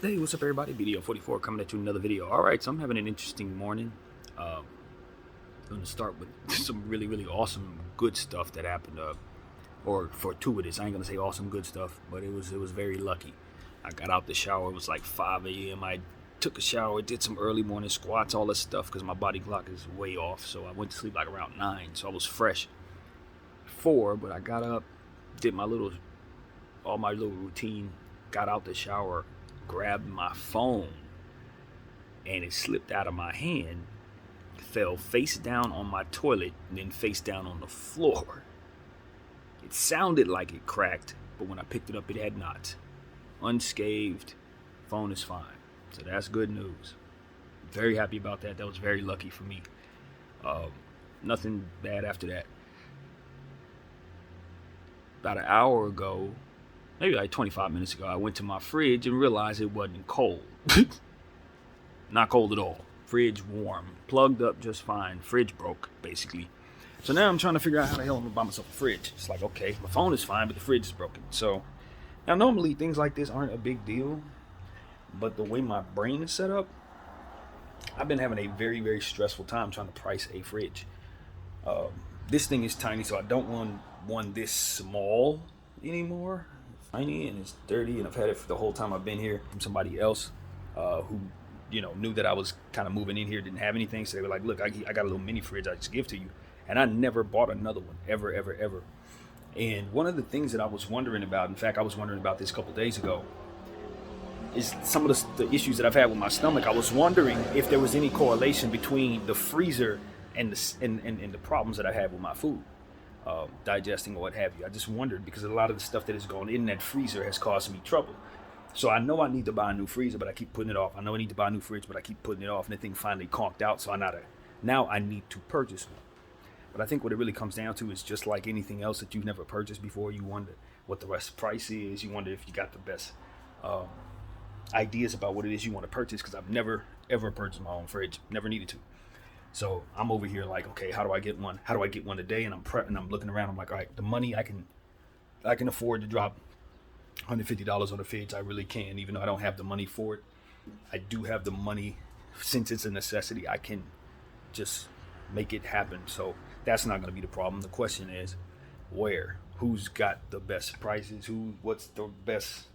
Hey, what's up, everybody? BDF 44 coming at you with another video. All right, so I'm having an interesting morning. I'm going to start with some really awesome good stuff that happened, or fortuitous. I ain't gonna say awesome good stuff, but it was very lucky. I got out the shower. It was like 5 a.m. I took a shower, did some early morning squats, all this stuff, because my body clock is way off. So I went to sleep like around 9, so I was fresh 4. But I got up, did all my little routine, got out the shower, grabbed my phone, and it slipped out of my hand, fell face down on my toilet, and then face down on the floor. It sounded like it cracked, but when I picked it up, it had not. Unscathed, phone is fine. So that's good news. Very happy about that. That was very lucky for me. Nothing bad after that. About an hour ago, maybe like 25 minutes ago, I went to my fridge and realized it wasn't cold. Not cold at all. Fridge warm. Plugged up just fine. Fridge broke, basically. So now I'm trying to figure out how the hell I'm going to buy myself a fridge. It's like, okay, my phone is fine, but the fridge is broken. So now normally things like this aren't a big deal, but the way my brain is set up, I've been having a very stressful time trying to price a fridge. This thing is tiny, so I don't want one this small anymore. Tiny and it's dirty, and I've had it for the whole time I've been here from somebody else who knew that I was kind of moving in here, didn't have anything, so they were like, look, I got a little mini fridge I just give to you, and I never bought another one ever. And one of the things that I was wondering about, in fact I was wondering about this a couple days ago, is some of the issues that I've had with my stomach. I was wondering if there was any correlation between the freezer and the problems that I have with my food. Digesting or what have you. I just wondered because a lot of the stuff that has gone in that freezer has caused me trouble. So I know I need to buy a new freezer, but I keep putting it off. I know I need to buy a new fridge, but I keep putting it off, and the thing finally conked out. So now I need to purchase one. But I think what it really comes down to is just like anything else that you've never purchased before. You wonder what the rest price is. You wonder if you got the best ideas about what it is you want to purchase. Because I've never ever purchased my own fridge. Never needed to. So I'm over here like, okay, how do I get one? How do I get one today? And I'm prepping. I'm looking around. I'm like, all right, the money I can afford to drop $150 on the fridge. I really can, even though I don't have the money for it. I do have the money. Since it's a necessity, I can just make it happen. So that's not going to be the problem. The question is, where? Who's got the best prices? What's the best,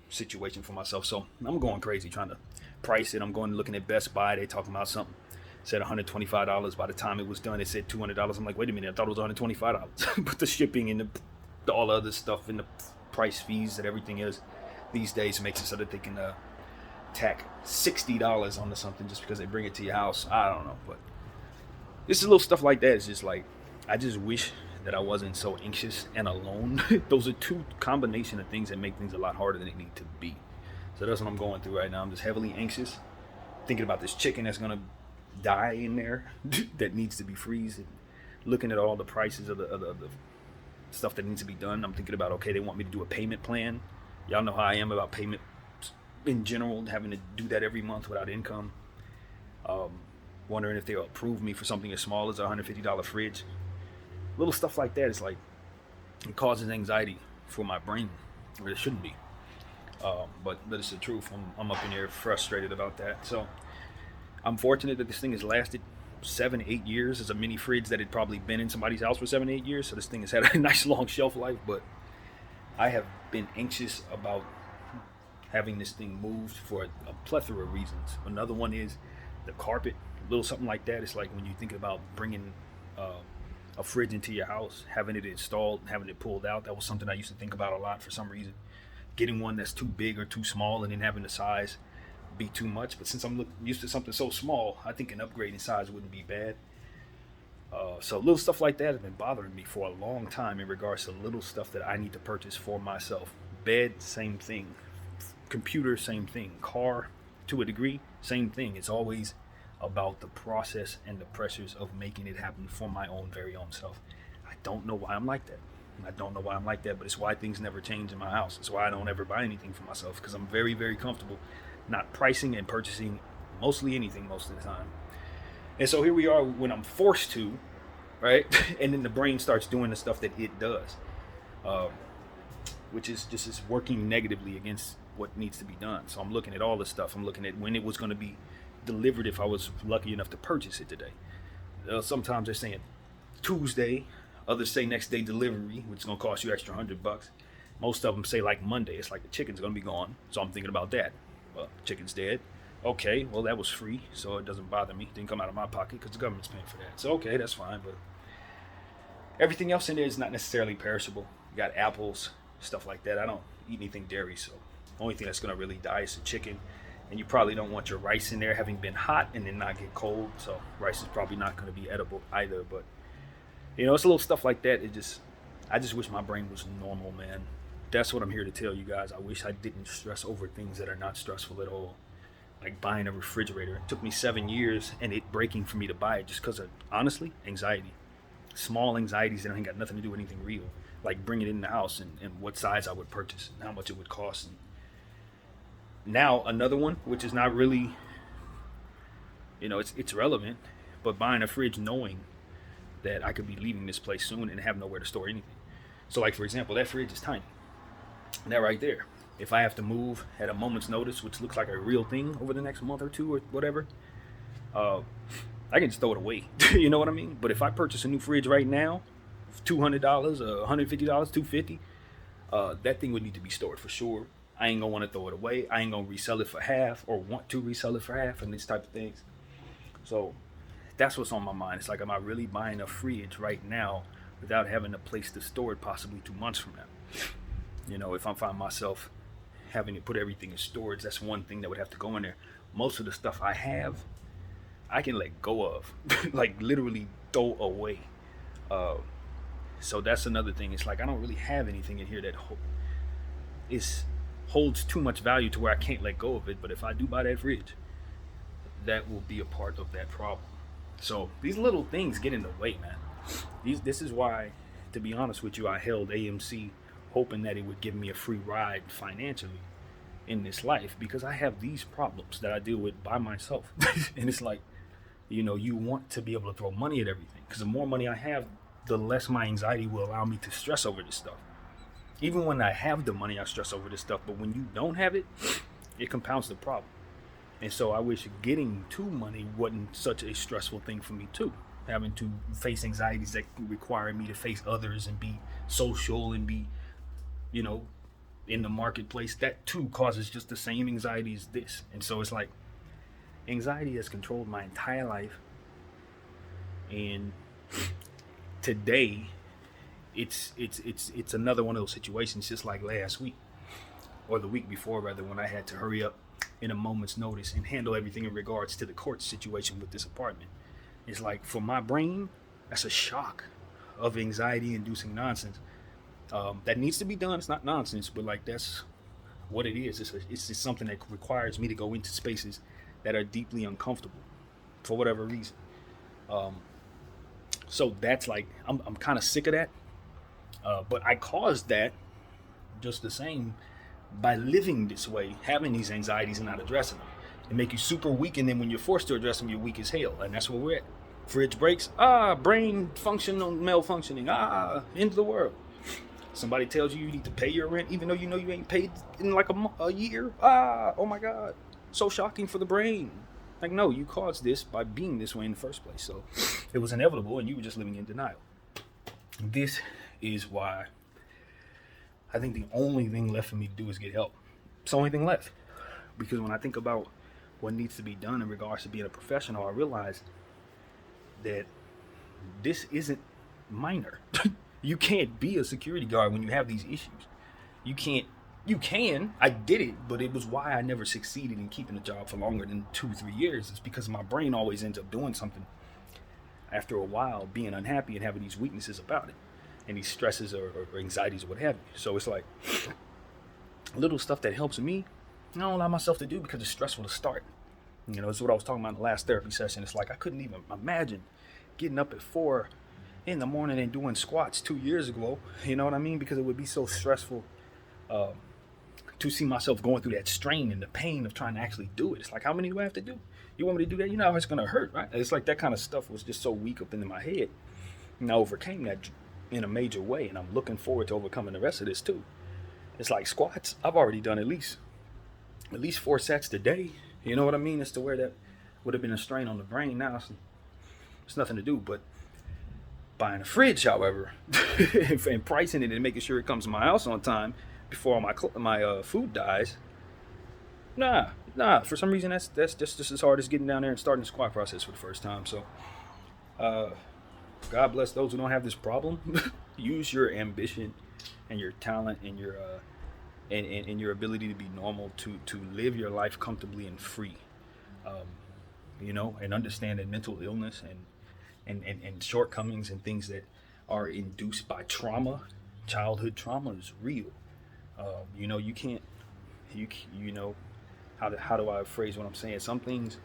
situation for myself? So I'm going crazy trying to price it. I'm going looking at Best Buy. They talking about something. Said $125. By the time it was done, it said $200. I'm like, wait a minute, I thought it was $125. But the shipping and all the other stuff and the price fees that everything is these days makes it so that they can tack $60 onto something just because they bring it to your house. I don't know, but this is little stuff like that. It's just like, I just wish that I wasn't so anxious and alone. Those are two combination of things that make things a lot harder than they need to be. So that's what I'm going through right now. I'm just heavily anxious, thinking about this chicken that's gonna die in there that needs to be freezed, and looking at all the prices of the stuff that needs to be done. I'm thinking about, okay, they want me to do a payment plan. Y'all know how I am about payment in general, having to do that every month without income. Wondering if they'll approve me for something as small as a $150 fridge. Little stuff like that is like, it causes anxiety for my brain, where it shouldn't be. But it's the truth. I'm up in here frustrated about that. So I'm fortunate that this thing has lasted 7-8 years. As a mini fridge that had probably been in somebody's house for 7-8 years. So this thing has had a nice long shelf life, but I have been anxious about having this thing moved for a plethora of reasons. Another one is the carpet, a little something like that. It's like when you think about bringing a fridge into your house, having it installed, having it pulled out. That was something I used to think about a lot for some reason. Getting one that's too big or too small, and then having the size be too much. But since I'm used to something so small, I think an upgrade in size wouldn't be bad. So little stuff like that has been bothering me for a long time in regards to little stuff that I need to purchase for myself. Bed, same thing. Computer, same thing. Car, to a degree, same thing. It's always about the process and the pressures of making it happen for my own very own self. I don't know why I'm like that. But it's why things never change in my house. It's why I don't ever buy anything for myself, because I'm very comfortable not pricing and purchasing mostly anything most of the time. And so here we are when I'm forced to, right? And then the brain starts doing the stuff that it does, which is just working negatively against what needs to be done. So I'm looking at all this stuff. I'm looking at when it was going to be delivered if I was lucky enough to purchase it today. Sometimes they're saying Tuesday, others say next day delivery, which is going to cost you extra $100. Most of them say like Monday. It's like the chicken's going to be gone. So I'm thinking about that. Well, chicken's dead. Okay, well, that was free, so it doesn't bother me. It didn't come out of my pocket because the government's paying for that. So, okay, that's fine. But everything else in there is not necessarily perishable. You got apples, stuff like that. I don't eat anything dairy, so the only thing that's going to really die is the chicken. And you probably don't want your rice in there having been hot and then not get cold. So rice is probably not going to be edible either. But, you know, it's a little stuff like that. I just wish my brain was normal, man. That's what I'm here to tell you guys. I wish I didn't stress over things that are not stressful at all. Like buying a refrigerator. It took me 7 years and it breaking for me to buy it just because of, honestly, anxiety. Small anxieties that ain't got nothing to do with anything real. Like bringing it in the house and what size I would purchase and how much it would cost. And now another one, which is not really, you know, it's relevant, but buying a fridge knowing that I could be leaving this place soon and have nowhere to store anything. So like, for example, that fridge is tiny. And that right there. If I have to move at a moment's notice, which looks like a real thing over the next month or two or whatever, I can just throw it away. You know what I mean? But if I purchase a new fridge right now, $200, $150, $250, that thing would need to be stored for sure. I ain't gonna want to throw it away. I ain't gonna resell it for half or want to resell it for half and these type of things. So that's what's on my mind. It's like, am I really buying a fridge right now without having a place to store it possibly 2 months from now? You know, if I find myself having to put everything in storage, that's one thing that would have to go in there. Most of the stuff I have, I can let go of, like literally throw away. So that's another thing. It's like I don't really have anything in here that holds too much value to where I can't let go of it. But if I do buy that fridge, that will be a part of that problem. So these little things get in the way, man. This is why, to be honest with you, I held AMC hoping that it would give me a free ride financially in this life, because I have these problems that I deal with by myself. And it's like, you know, you want to be able to throw money at everything, because the more money I have, the less my anxiety will allow me to stress over this stuff. Even when I have the money, I stress over this stuff, but when you don't have it, it compounds the problem. And so I wish getting to money wasn't such a stressful thing for me too. Having to face anxieties that require me to face others and be social and be, you know, in the marketplace, that too causes just the same anxiety as this. And so it's like anxiety has controlled my entire life, and today it's another one of those situations, just like last week or the week before rather, when I had to hurry up in a moment's notice and handle everything in regards to the court situation with this apartment. It's like, for my brain, that's a shock of anxiety inducing nonsense. That needs to be done. It's not nonsense, but like, that's what it is. It's just something that requires me to go into spaces that are deeply uncomfortable for whatever reason. So that's like, I'm kind of sick of that. But I caused that just the same by living this way, having these anxieties and not addressing them. They make you super weak, and then when you're forced to address them, you're weak as hell. And that's where we're at. Fridge breaks. Brain malfunctioning. End of the world. Somebody tells you need to pay your rent, even though you know you ain't paid in like a year. Oh my God. So shocking for the brain. Like, no, you caused this by being this way in the first place. So it was inevitable, and you were just living in denial. This is why I think the only thing left for me to do is get help. It's the only thing left. Because when I think about what needs to be done in regards to being a professional, I realize that this isn't minor. You can't be a security guard when you have these issues. You can. I did it, but it was why I never succeeded in keeping a job for longer than 2-3 years. It's because my brain always ends up doing something after a while, being unhappy and having these weaknesses about it, and these stresses or anxieties or what have you. So it's like little stuff that helps me, I don't allow myself to do because it's stressful to start. You know, this is what I was talking about in the last therapy session. It's like I couldn't even imagine getting up at 4 in the morning and doing squats 2 years ago. You know what I mean? Because it would be so stressful to see myself going through that strain and the pain of trying to actually do it. It's like, how many do I have to do? You want me to do that? You know how it's going to hurt, right? It's like that kind of stuff was just so weak up into my head. And I overcame that in a major way, and I'm looking forward to overcoming the rest of this too. It's like squats. I've already done at least at least 4 sets today. You know what I mean? It's to where that would have been a strain on the brain. Now it's nothing to do. But buying a fridge, however, and pricing it and making sure it comes to my house on time before all my food dies. Nah. For some reason, that's just as hard as getting down there and starting the squat process for the first time. So, God bless those who don't have this problem. Use your ambition and your talent and your and your ability to be normal to live your life comfortably and free. And understand that mental illness and shortcomings and things that are induced by trauma, childhood trauma, is real. You can't. How do I phrase what I'm saying? Some things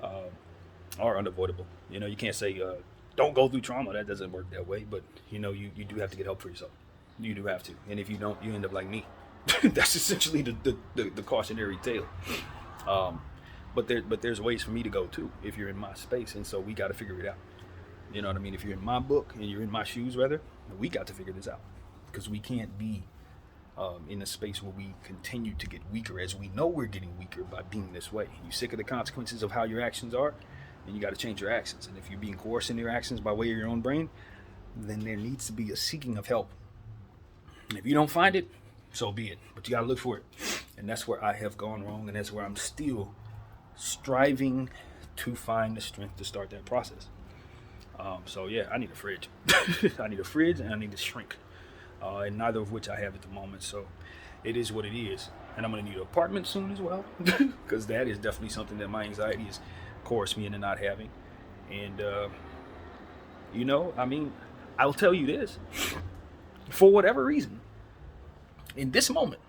are unavoidable. You can't say don't go through trauma. That doesn't work that way. But you do have to get help for yourself. You do have to. And if you don't, you end up like me. That's essentially the cautionary tale. But there's ways for me to go too if you're in my space, and so we got to figure it out. You know what I mean? If you're in my book and you're in my shoes, rather, we got to figure this out, because we can't be in a space where we continue to get weaker, as we know we're getting weaker by being this way. You sick of the consequences of how your actions are, then you got to change your actions. And if you're being coerced in your actions by way of your own brain, then there needs to be a seeking of help. And if you don't find it, so be it. But you got to look for it. And that's where I have gone wrong, and that's where I'm still striving to find the strength to start that process. So yeah, I need a fridge. I need a fridge and I need a shrink. And neither of which I have at the moment. So it is what it is. And I'm going to need an apartment soon as well, because that is definitely something that my anxiety has coerced me into not having. And, I'll tell you this. For whatever reason, in this moment,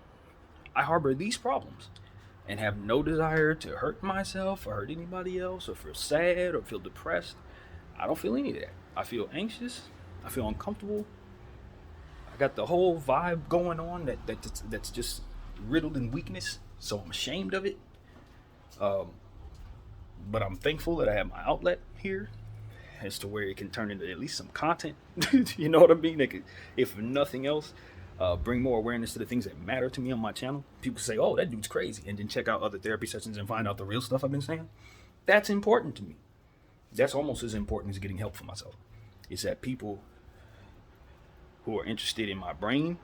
I harbor these problems and have no desire to hurt myself or hurt anybody else or feel sad or feel depressed. I don't feel any of that. I feel anxious. I feel uncomfortable. I got the whole vibe going on that's just riddled in weakness. So I'm ashamed of it. But I'm thankful that I have my outlet here as to where it can turn into at least some content. You know what I mean? It could, if nothing else, bring more awareness to the things that matter to me on my channel. People say, oh, that dude's crazy. And then check out other therapy sessions and find out the real stuff I've been saying. That's important to me. That's almost as important as getting help for myself. It's that people who are interested in my brain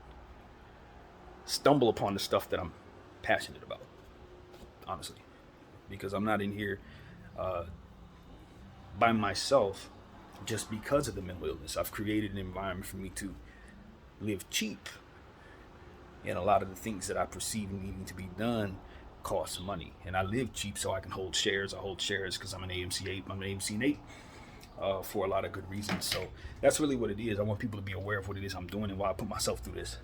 stumble upon the stuff that I'm passionate about, honestly. Because I'm not in here by myself just because of the mental illness. I've created an environment for me to live cheap, and a lot of the things that I perceive needing to be done cost money. And I live cheap so I can hold shares. I hold shares because I'm an AMC 8. I'm an AMC Nate for a lot of good reasons. So that's really what it is. I want people to be aware of what it is I'm doing and why I put myself through this.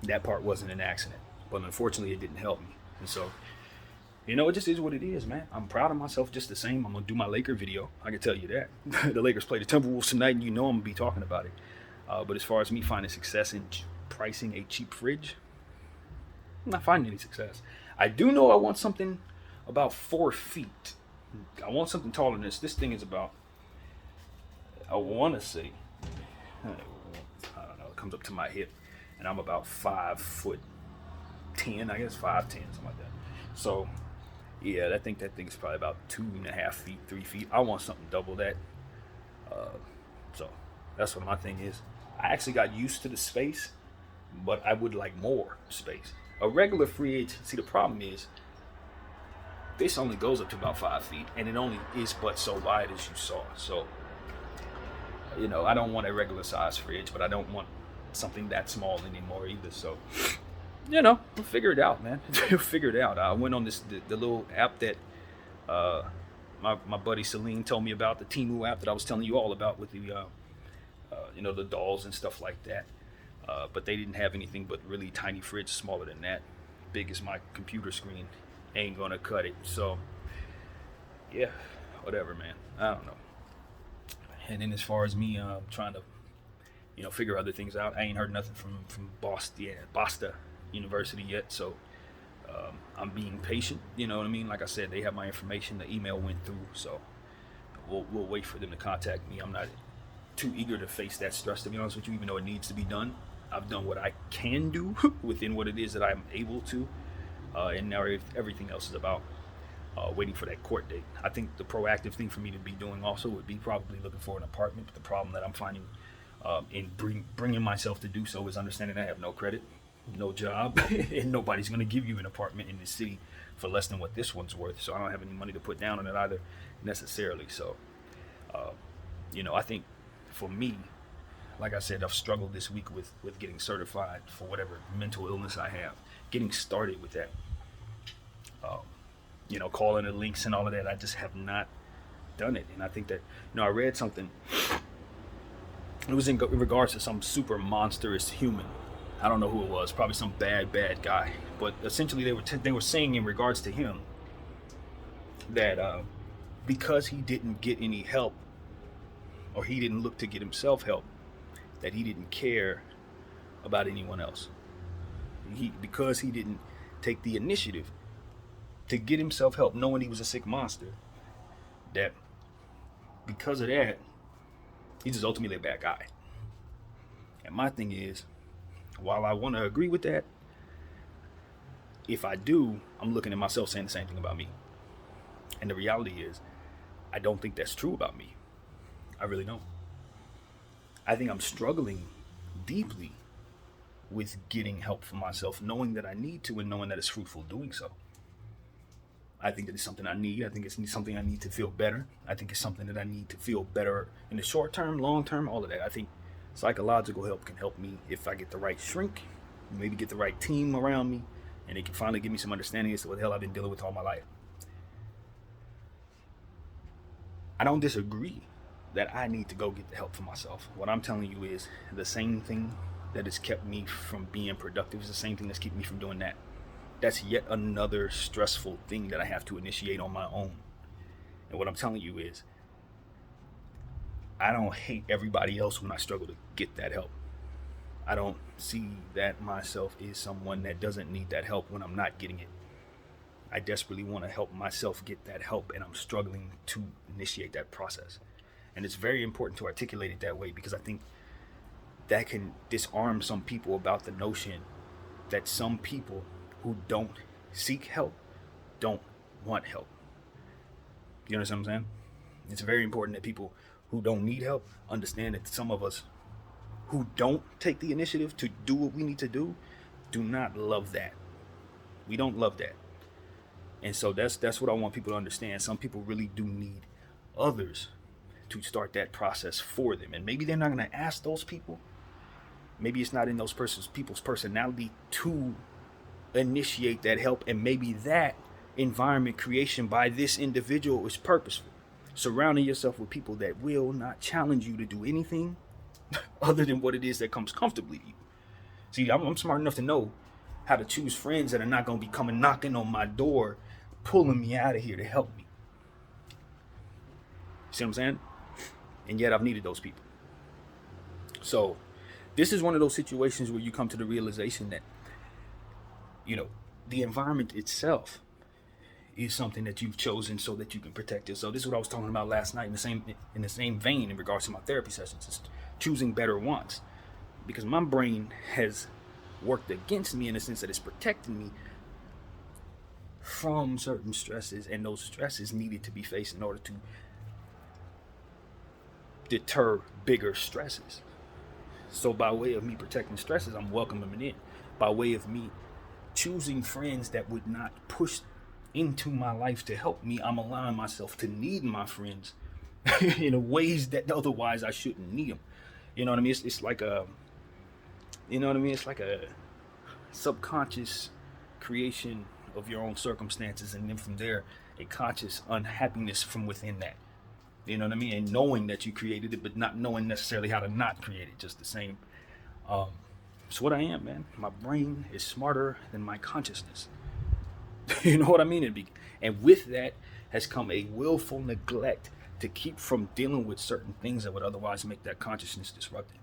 That part wasn't an accident, but unfortunately it didn't help me. And so, it just is what it is, man. I'm proud of myself just the same. I'm going to do my Laker video. I can tell you that. The Lakers play the Timberwolves tonight, and I'm going to be talking about it. But as far as me finding success in pricing a cheap fridge, I'm not finding any success. I do know I want something about 4 feet. I want something taller than this. This thing is about, I want to say, I don't know, it comes up to my hip. And I'm about 5'10", I guess 5'10", something like that. So, yeah, I think that thing's probably about 2.5 feet, 3 feet. I want something double that. So that's what my thing is. I actually got used to the space, but I would like more space. A regular fridge, see, the problem is this only goes up to about 5 feet, and it only is but so wide as you saw. So, I don't want a regular size fridge, but I don't want something that small anymore either. So, we'll figure it out, man. We'll figure it out. I went on the little app that my buddy Celine told me about, the Temu app that I was telling you all about with the the dolls and stuff like that. But they didn't have anything but really tiny fridge, smaller than that. Big as my computer screen. Ain't gonna cut it. So, yeah, whatever, man. I don't know. And then as far as me trying to, figure other things out, I ain't heard nothing from Boston University yet. So, I'm being patient. You know what I mean? Like I said, they have my information. The email went through. So, we'll wait for them to contact me. I'm not too eager to face that stress, to be honest with you, even though it needs to be done. I've done what I can do within what it is that I'm able to. And now everything else is about waiting for that court date. I think the proactive thing for me to be doing also would be probably looking for an apartment. But the problem that I'm finding in bringing myself to do so is understanding I have no credit, no job, and nobody's going to give you an apartment in this city for less than what this one's worth. So I don't have any money to put down on it either necessarily. So, I think for me, like I said, I've struggled this week with getting certified for whatever mental illness I have, getting started with that. Calling the links and all of that. I just have not done it. And I think that, I read something. It was in regards to some super monstrous human. I don't know who it was. Probably some bad guy. But essentially, they were saying in regards to him that because he didn't get any help, or he didn't look to get himself help, that he didn't care about anyone else. Because he didn't take the initiative to get himself help, knowing he was a sick monster, that because of that, he's just ultimately a bad guy. And my thing is, while I want to agree with that, if I do, I'm looking at myself saying the same thing about me. And the reality is, I don't think that's true about me. I really don't. I think I'm struggling deeply with getting help for myself, knowing that I need to and knowing that it's fruitful doing so. I think that it's something I need. I think it's something I need to feel better. I think it's something that I need to feel better in the short term, long term, all of that. I think psychological help can help me if I get the right shrink, maybe get the right team around me, and they can finally give me some understanding as to what the hell I've been dealing with all my life. I don't disagree that I need to go get the help for myself. What I'm telling you is the same thing that has kept me from being productive is the same thing that's keeping me from doing that. That's yet another stressful thing that I have to initiate on my own. And what I'm telling you is, I don't hate everybody else when I struggle to get that help. I don't see that myself is someone that doesn't need that help when I'm not getting it. I desperately want to help myself get that help, and I'm struggling to initiate that process. And it's very important to articulate it that way, because I think that can disarm some people about the notion that some people who don't seek help don't want help. You understand what I'm saying? It's very important that people who don't need help understand that some of us who don't take the initiative to do what we need to do not love that. We don't love that. And so that's what I want people to understand. Some people really do need others to start that process for them. And maybe they're not going to ask those people. Maybe it's not in those people's personality to initiate that help, and maybe that environment creation by this individual is purposeful. Surrounding yourself with people that will not challenge you to do anything other than what it is that comes comfortably to you. See, I'm smart enough to know how to choose friends that are not going to be coming knocking on my door, pulling me out of here to help me. See what I'm saying? And yet I've needed those people. So this is one of those situations where you come to the realization that, the environment itself is something that you've chosen so that you can protect it. So this is what I was talking about last night in the same vein in regards to my therapy sessions. It's choosing better wants, because my brain has worked against me in the sense that it's protecting me from certain stresses, and those stresses needed to be faced in order to deter bigger stresses. So by way of me protecting stresses, I'm welcoming them in. By way of me choosing friends that would not push into my life to help me, I'm allowing myself to need my friends in ways that otherwise I shouldn't need them. You know what I mean? It's like a, It's like a subconscious creation of your own circumstances, and then from there, a conscious unhappiness from within that. You know what I mean? And knowing that you created it, but not knowing necessarily how to not create it, just the same. It's what I am, man. My brain is smarter than my consciousness. You know what I mean? And with that has come a willful neglect to keep from dealing with certain things that would otherwise make that consciousness disrupted.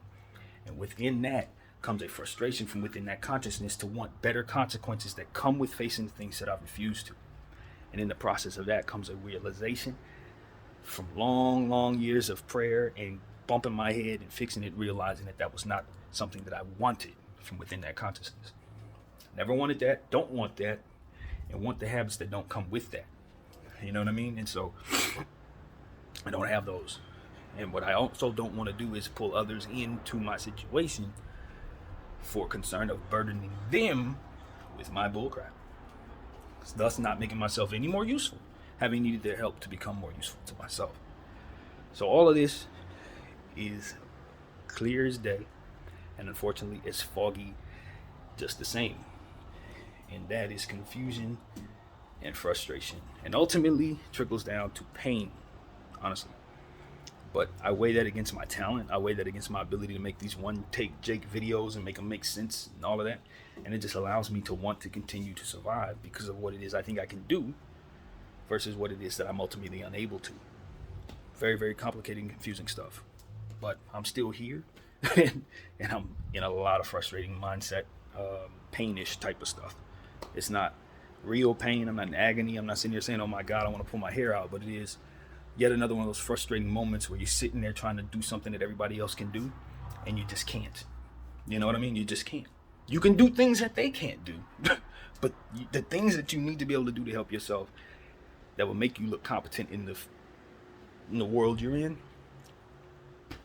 And within that comes a frustration from within that consciousness to want better consequences that come with facing the things that I've refused to. And in the process of that comes a realization from long years of prayer and bumping my head and fixing it, realizing that was not something that I wanted from within that consciousness. Never wanted that, don't want that. and want the habits that don't come with that. You know what I mean? And so I don't have those. And what I also don't want to do is pull others into my situation for concern of burdening them with my bullcrap, thus not making myself any more useful, having needed their help to become more useful to myself. So all of this is clear as day, and unfortunately it's foggy just the same. And that is confusion and frustration, and ultimately trickles down to pain, honestly. But I weigh that against my talent. I weigh that against my ability to make these one-take Jake videos and make them make sense and all of that. And it just allows me to want to continue to survive because of what it is I think I can do versus what it is that I'm ultimately unable to. Very, very complicated and confusing stuff. But I'm still here, and I'm in a lot of frustrating mindset, painish type of stuff. It's not real pain. I'm not in agony. I'm not sitting here saying, oh my God, I want to pull my hair out. But it is yet another one of those frustrating moments where you're sitting there trying to do something that everybody else can do, and you just can't. You know what I mean? You just can't. You can do things that they can't do, but the things that you need to be able to do to help yourself that will make you look competent in the world you're in,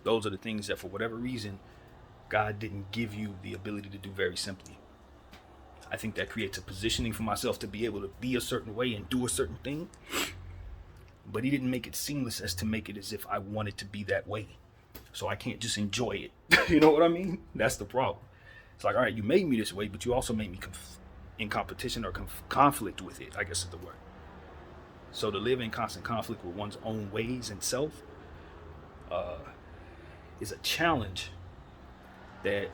those are the things that for whatever reason God didn't give you the ability to do very simply. I think that creates a positioning for myself to be able to be a certain way and do a certain thing, but he didn't make it seamless as to make it as if I wanted to be that way. So I can't just enjoy it. You know what I mean? That's the problem. It's like, all right, you made me this way, but you also made me in competition or conflict with it, I guess is the word. So to live in constant conflict with one's own ways and self is a challenge that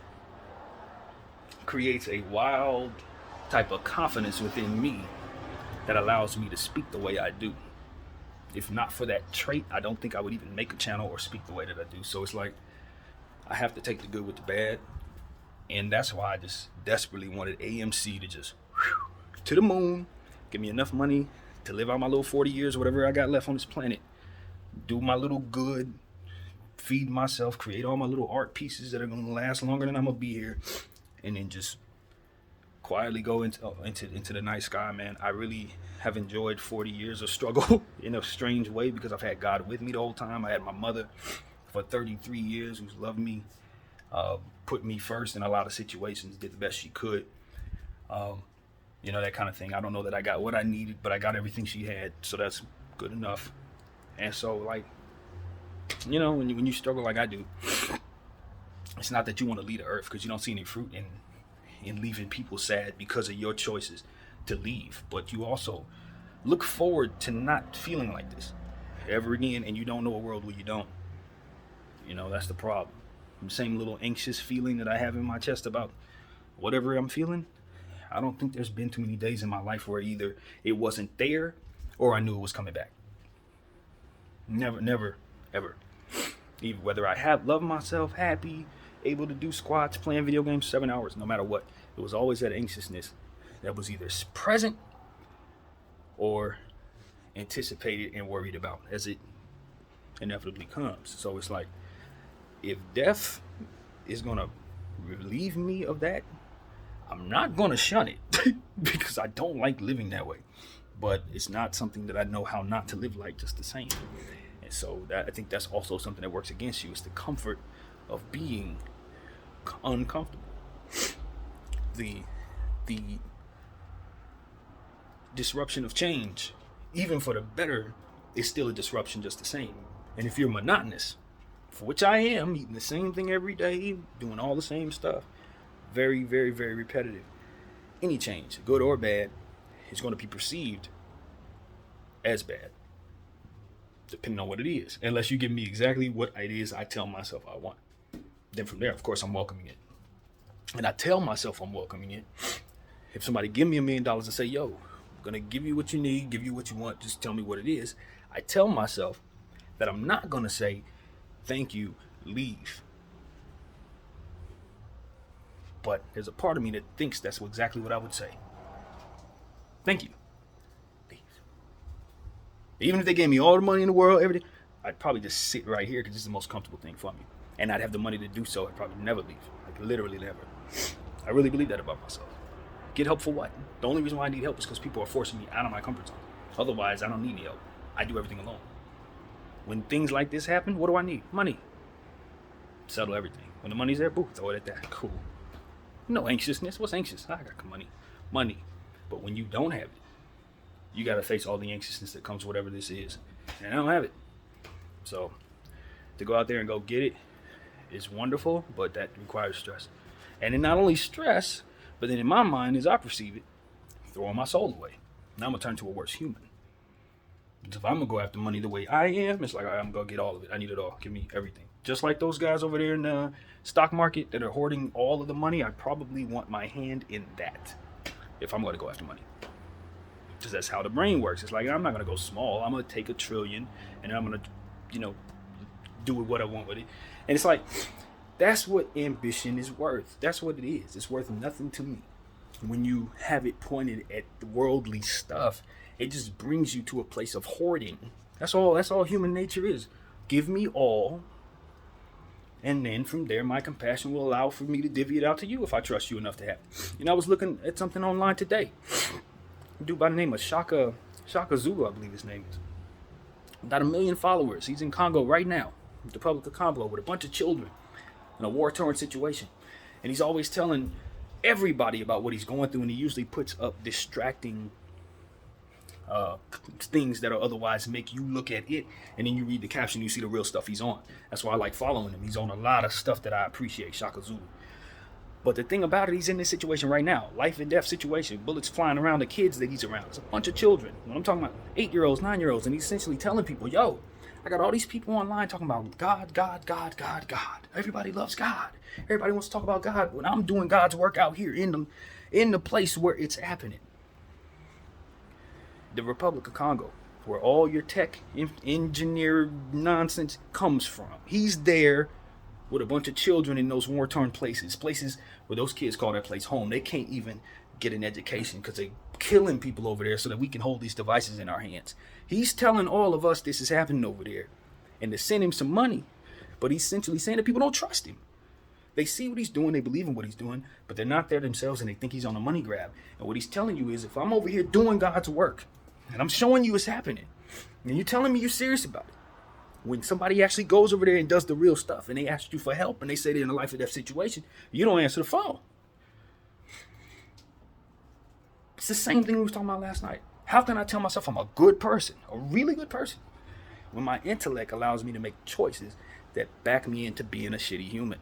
creates a wild type of confidence within me that allows me to speak the way I do. If not for that trait, I don't think I would even make a channel or speak the way that I do. So it's like I have to take the good with the bad. And that's why I just desperately wanted AMC to just to the moon, give me enough money to live out my little 40 years, whatever I got left on this planet, do my little good, feed myself, create all my little art pieces that are going to last longer than I'm going to be here, and then just quietly go into the night sky, man. I really have enjoyed 40 years of struggle in a strange way because I've had God with me the whole time. I had my mother for 33 years who's loved me, put me first in a lot of situations, did the best she could. You know, that kind of thing. I don't know that I got what I needed, but I got everything she had, so that's good enough. And so, like, you know, when you struggle like I do, it's not that you want to leave the earth because you don't see any fruit in leaving people sad because of your choices to leave, but you also look forward to not feeling like this ever again, and you don't know a world where you don't. You know, that's the problem. The same little anxious feeling that I have in my chest about whatever I'm feeling, I don't think there's been too many days in my life where either it wasn't there or I knew it was coming back. Never, ever. Even whether I have loved myself, happy, able to do squats, playing video games 7 hours, no matter what, it was always that anxiousness that was either present or anticipated and worried about as it inevitably comes. So it's like, if death is going to relieve me of that, I'm not going to shun it because I don't like living that way. But it's not something that I know how not to live like just the same. And so that, I think that's also something that works against you. It's the comfort of being uncomfortable. The disruption of change, even for the better, is still a disruption just the same. And if you're monotonous, for which I am, eating the same thing every day, doing all the same stuff, very, very, very repetitive, any change, good or bad, is going to be perceived as bad, depending on what it is, unless you give me exactly what it is I tell myself I want. Then from there, of course, I'm welcoming it. And I tell myself I'm welcoming it. If somebody give me $1 million and say, yo, I'm going to give you what you need, give you what you want, just tell me what it is, I tell myself that I'm not going to say, thank you, leave. But there's a part of me that thinks that's exactly what I would say. Thank you. Leave. Even if they gave me all the money in the world, everything, I'd probably just sit right here because it's the most comfortable thing for me. And I'd have the money to do so. I'd probably never leave. Like, literally never. I really believe that about myself. Get help for what? The only reason why I need help is because people are forcing me out of my comfort zone. Otherwise, I don't need any help. I do everything alone. When things like this happen, what do I need? Money. Settle everything. When the money's there, boo, throw it at that. Cool. No anxiousness. What's anxious? I got money. Money. But when you don't have it, you got to face all the anxiousness that comes with whatever this is. And I don't have it. So to go out there and go get it is wonderful, but that requires stress. And then not only stress, but then in my mind, as I perceive it, throwing my soul away. Now I'm going to turn to a worse human. If I'm going to go after money the way I am, it's like, all right, I'm going to get all of it. I need it all. Give me everything. Just like those guys over there in the stock market that are hoarding all of the money, I probably want my hand in that if I'm going to go after money. Because that's how the brain works. It's like, I'm not going to go small. I'm going to take $1 trillion and I'm going to, do what I want with it. And it's like, that's what ambition is worth. That's what it is. It's worth nothing to me. When you have it pointed at the worldly stuff, it just brings you to a place of hoarding. That's all human nature is. Give me all, and then from there, my compassion will allow for me to divvy it out to you if I trust you enough to have it. I was looking at something online today. A dude by the name of Shaka Zulu, I believe his name is. Got 1 million followers. He's in Congo right now, the Republic of Congo, with a bunch of children in a war-torn situation. And he's always telling everybody about what he's going through, and he usually puts up distracting things that are otherwise make you look at it, and then you read the caption, you see the real stuff he's on. That's why I like following him. He's on a lot of stuff that I appreciate, Shaka Zulu. But the thing about it, he's in this situation right now, life and death situation, bullets flying around the kids that he's around. It's a bunch of children. When I'm talking about 8-year-olds, 9-year-olds, and he's essentially telling people, yo, I got all these people online talking about God, God, God, God, God. Everybody loves God. Everybody wants to talk about God. When I'm doing God's work out here in the place where it's happening. The Republic of Congo, where all your tech engineer nonsense comes from. He's there with a bunch of children in those war-torn places where those kids call that place home. They can't even get an education because they're killing people over there so that we can hold these devices in our hands. He's telling all of us this is happening over there and to send him some money, but he's essentially saying that people don't trust him. They see what he's doing, they believe in what he's doing, but they're not there themselves and they think he's on a money grab. And what he's telling you is, if I'm over here doing God's work and I'm showing you it's happening and you're telling me you're serious about it, when somebody actually goes over there and does the real stuff and they ask you for help and they say they're in a life or death situation, you don't answer the phone. It's the same thing we was talking about last night. How can I tell myself I'm a good person, a really good person, when my intellect allows me to make choices that back me into being a shitty human?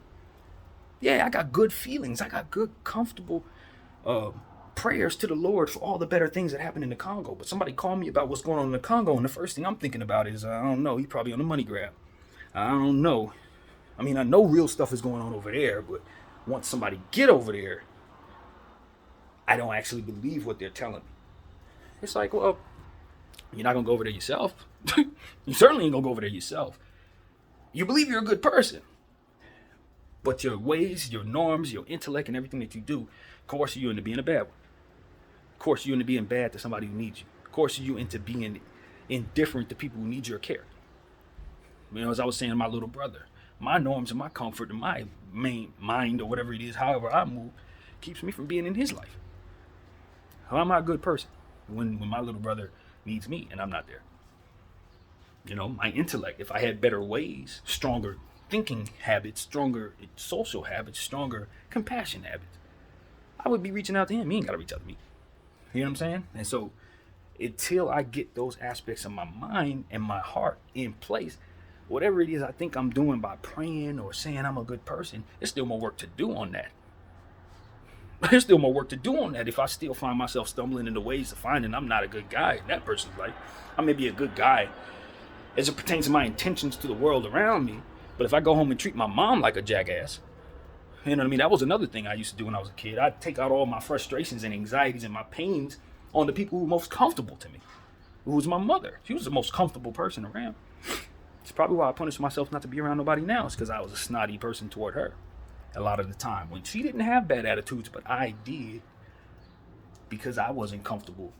Yeah, I got good feelings. I got good, comfortable prayers to the Lord for all the better things that happen in the Congo. But somebody called me about what's going on in the Congo, and the first thing I'm thinking about is, I don't know, he's probably on the money grab. I don't know. I mean, I know real stuff is going on over there, but once somebody get over there, I don't actually believe what they're telling me. It's like, well, you're not going to go over there yourself. You certainly ain't going to go over there yourself. You believe you're a good person, but your ways, your norms, your intellect, and everything that you do coerce you into being a bad one. Coerce you into being bad to somebody who needs you. Coerce you into being indifferent to people who need your care. As I was saying to my little brother, my norms and my comfort and my main mind or whatever it is, however I move, keeps me from being in his life. How am I a good person when my little brother needs me and I'm not there? My intellect, if I had better ways, stronger thinking habits, stronger social habits, stronger compassion habits, I would be reaching out to him. He ain't got to reach out to me. You know what I'm saying? And so until I get those aspects of my mind and my heart in place, whatever it is I think I'm doing by praying or saying I'm a good person, there's still more work to do on that. There's still more work to do on that if I still find myself stumbling into ways of finding I'm not a good guy in that person's life. I may be a good guy as it pertains to my intentions to the world around me, but if I go home and treat my mom like a jackass, you know what I mean? That was another thing I used to do when I was a kid. I'd take out all my frustrations and anxieties and my pains on the people who were most comfortable to me, who was my mother. She was the most comfortable person around. It's probably why I punish myself not to be around nobody now. It's because I was a snotty person toward her a lot of the time. When she didn't have bad attitudes, but I did, because I wasn't comfortable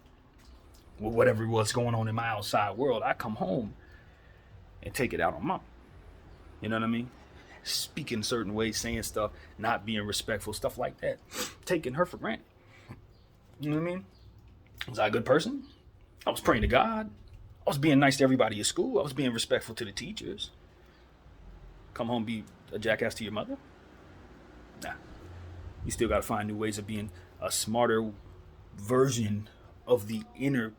with whatever was going on in my outside world. I come home and take it out on mom. You know what I mean? Speaking certain ways, saying stuff, not being respectful, stuff like that. Taking her for granted. You know what I mean? Was I a good person? I was praying to God. I was being nice to everybody at school. I was being respectful to the teachers. Come home, be a jackass to your mother? Nah. You still got to find new ways of being a smarter version of the inner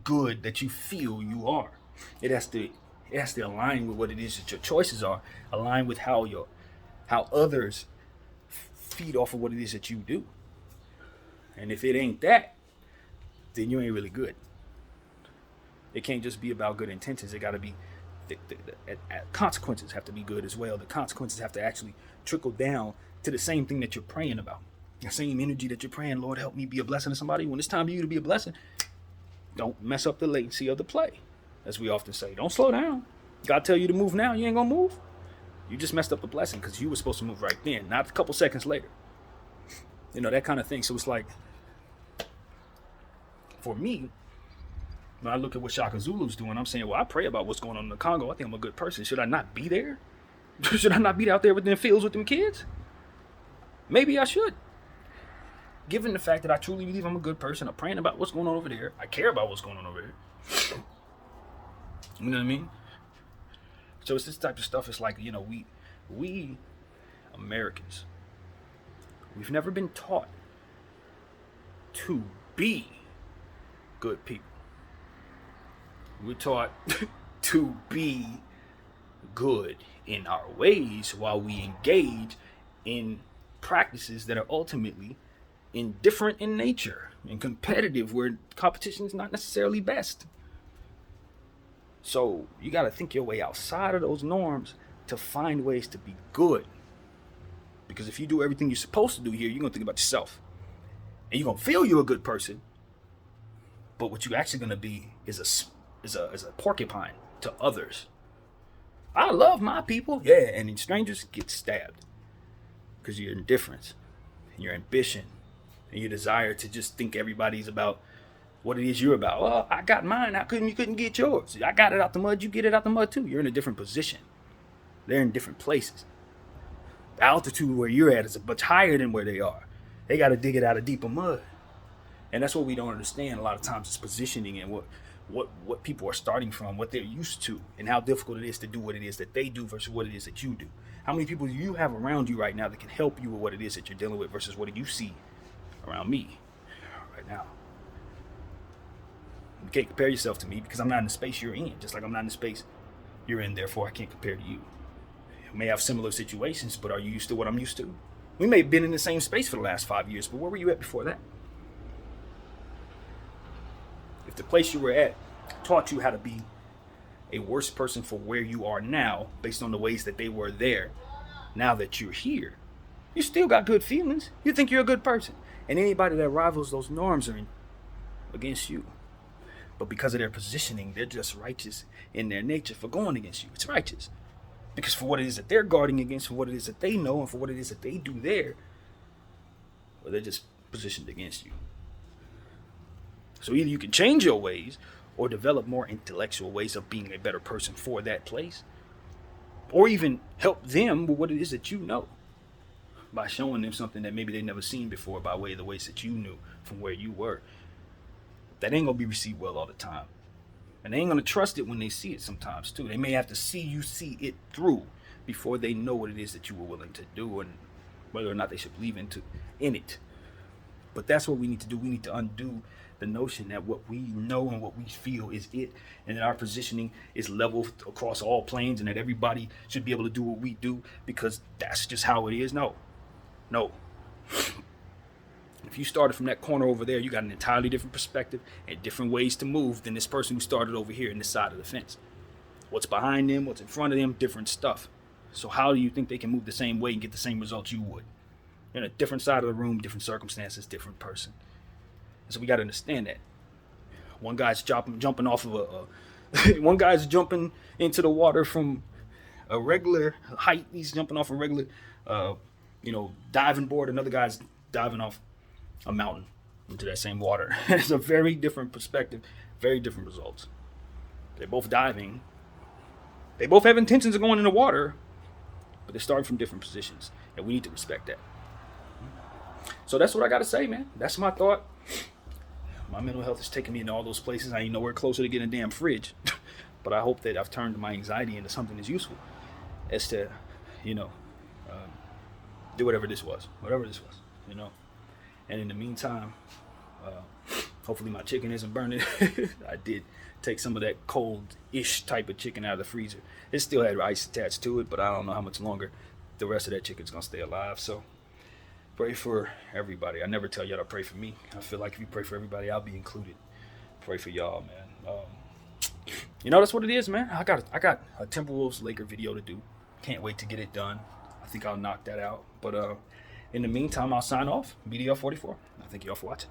good that you feel you are. It has to align with what it is that your choices are. Align with how others feed off of what it is that you do. And if it ain't that, then you ain't really good. It can't just be about good intentions. It got to be the consequences have to be good as well. The consequences have to actually trickle down to the same thing that you're praying about. The same energy that you're praying, Lord, help me be a blessing to somebody. When it's time for you to be a blessing, don't mess up the latency of the play. As we often say, don't slow down. God tell you to move now, you ain't gonna move. You just messed up the blessing because you were supposed to move right then, not a couple seconds later. You know, that kind of thing. So it's like, for me, when I look at what Shaka Zulu's doing, I'm saying, well, I pray about what's going on in the Congo. I think I'm a good person. Should I not be there? Should I not be out there with them fields with them kids? Maybe I should. Given the fact that I truly believe I'm a good person, I'm praying about what's going on over there. I care about what's going on over there. You know what I mean? So it's this type of stuff. It's like, you know, we Americans, we've never been taught to be good people. We're taught to be good in our ways while we engage in practices that are ultimately indifferent in nature and competitive, where competition is not necessarily best. So you got to think your way outside of those norms to find ways to be good. Because if you do everything you're supposed to do here, you're going to think about yourself. And you're going to feel you're a good person. But what you're actually going to be is a porcupine to others. I love my people. Yeah, and then strangers get stabbed. Because your indifference and your ambition and your desire to just think everybody's about what it is you're about. Well, I got mine. How come you couldn't get yours? I got it out the mud. You get it out the mud too. You're in a different position. They're in different places. The altitude where you're at is much higher than where they are. They got to dig it out of deeper mud. And that's what we don't understand a lot of times, is positioning and what people are starting from, what they're used to, and how difficult it is to do what it is that they do versus what it is that you do. How many people do you have around you right now that can help you with what it is that you're dealing with versus what do you see around me right now? You can't compare yourself to me because I'm not in the space you're in, just like I'm not in the space you're in, therefore I can't compare to you. You may have similar situations, but are you used to what I'm used to? We may have been in the same space for the last 5 years, but where were you at before that? If the place you were at taught you how to be a worse person for where you are now, based on the ways that they were there, now that you're here, you still got good feelings. You think you're a good person. And anybody that rivals those norms are against you. But because of their positioning, they're just righteous in their nature for going against you. It's righteous. Because for what it is that they're guarding against, for what it is that they know, and for what it is that they do there, well, they're just positioned against you. So either you can change your ways or develop more intellectual ways of being a better person for that place, or even help them with what it is that you know by showing them something that maybe they've never seen before by way of the ways that you knew from where you were. That ain't going to be received well all the time. And they ain't going to trust it when they see it sometimes too. They may have to see you see it through before they know what it is that you were willing to do and whether or not they should believe in it. But that's what we need to do. We need to undo the notion that what we know and what we feel is it, and that our positioning is level across all planes, and that everybody should be able to do what we do because that's just how it is. No. If you started from that corner over there, you got an entirely different perspective and different ways to move than this person who started over here in this side of the fence. What's behind them, what's in front of them, different stuff. So how do you think they can move the same way and get the same results you would? You're in a different side of the room, different circumstances, different person. So we got to understand that. One guy's jumping off of one guy's jumping into the water from a regular height. He's jumping off a regular, diving board. Another guy's diving off a mountain into that same water. It's a very different perspective, very different results. They're both diving. They both have intentions of going in the water, but they're starting from different positions, and we need to respect that. So that's what I got to say, man. That's my thought. My mental health is taking me into all those places. I ain't nowhere closer to getting a damn fridge. But I hope that I've turned my anxiety into something that's useful, as to, you know, do whatever this was, you know. And in the meantime, hopefully my chicken isn't burning. I did take some of that cold-ish type of chicken out of the freezer. It still had ice attached to it, but I don't know how much longer the rest of that chicken's gonna stay alive. So pray for everybody. I never tell y'all to pray for me. I feel like if you pray for everybody, I'll be included. Pray for y'all, man. You know, that's what it is, man. I got a Timberwolves Laker video to do. Can't wait to get it done. I think I'll knock that out. But in the meantime, I'll sign off. BDF 44. I thank y'all for watching.